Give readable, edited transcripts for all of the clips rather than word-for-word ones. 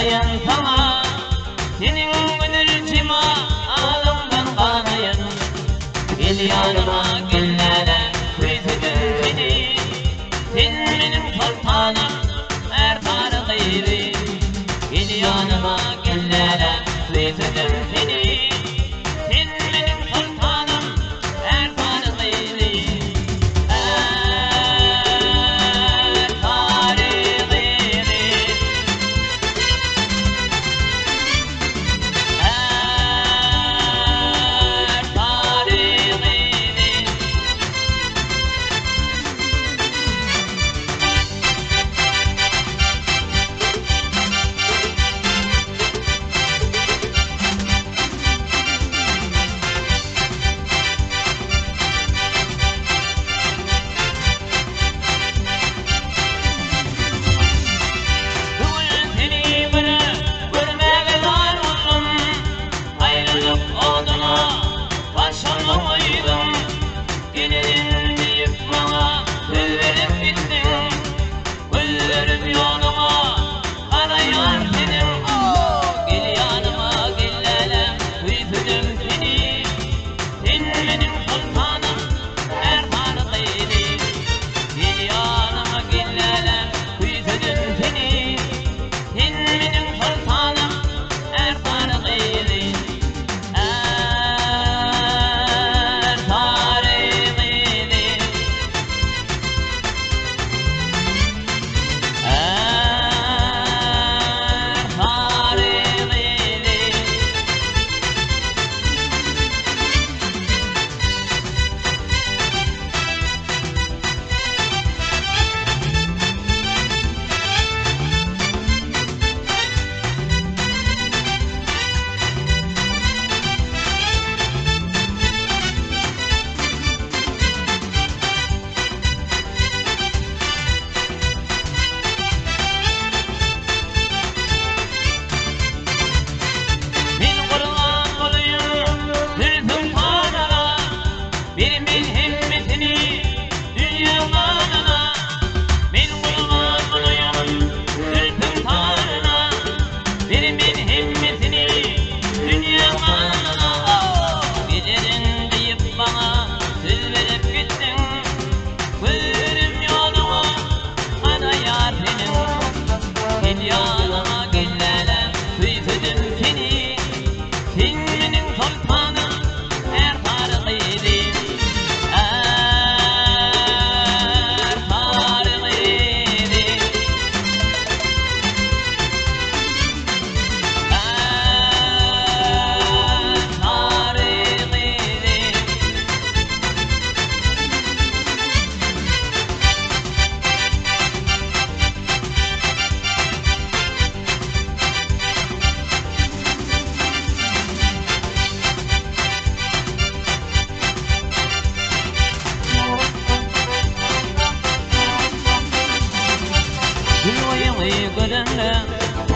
kanayan sana, senin gönül cima ağlamdan kanayan. Gel yanıma güllere kuytudum seni, sen benim sultanım her tarihiydi. Gel yanıma güllere kuytudum seni, sen benim sultanım her tarihiydi.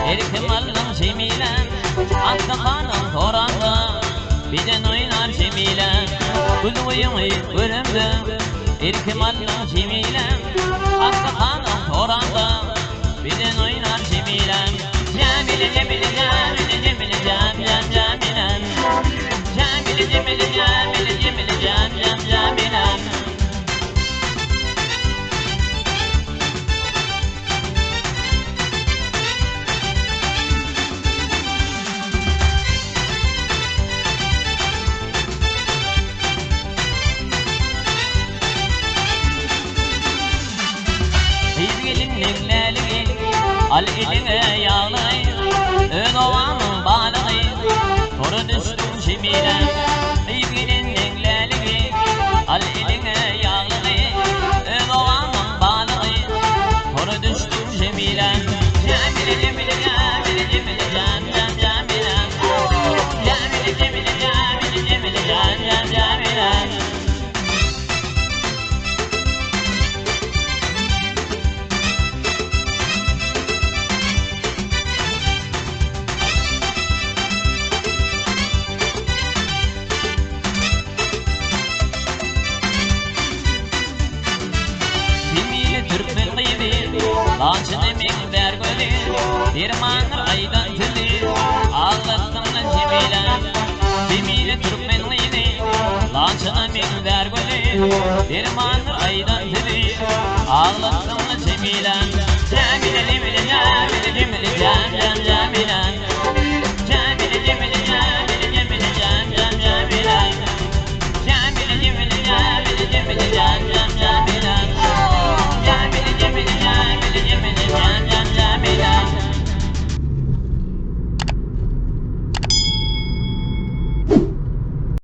Erkim aldım şemile, aklı kanım toranda, bizden oynar şemile. Kul boyumu görümdüm, erkim aldım şemile, aklı kanım toranda, bizden oynar şemile. Cemile cemile cemile cemile cem cem cemile, cemile cemile cemile cemile cem cem cemile. Al eline yağlayı, ön ovanın balığı, toru düştüm şemile. Sevgilin nengleliği, al eline yağlayı, ön ovanın balığı, toru düştüm şemile. Cemile cemile cemile cemile cem cem cemile, cemile cemile cemile cemile cem cem cemile. Laçını min vergölü, Dermanlar aydan tili ağlattığımla Cemile Cemile Türkmenliğini Lançına min ver gülü Dermanlar aydan tili ağlattığımla Cemile Cemile Cemile Cemile Cemile Cemile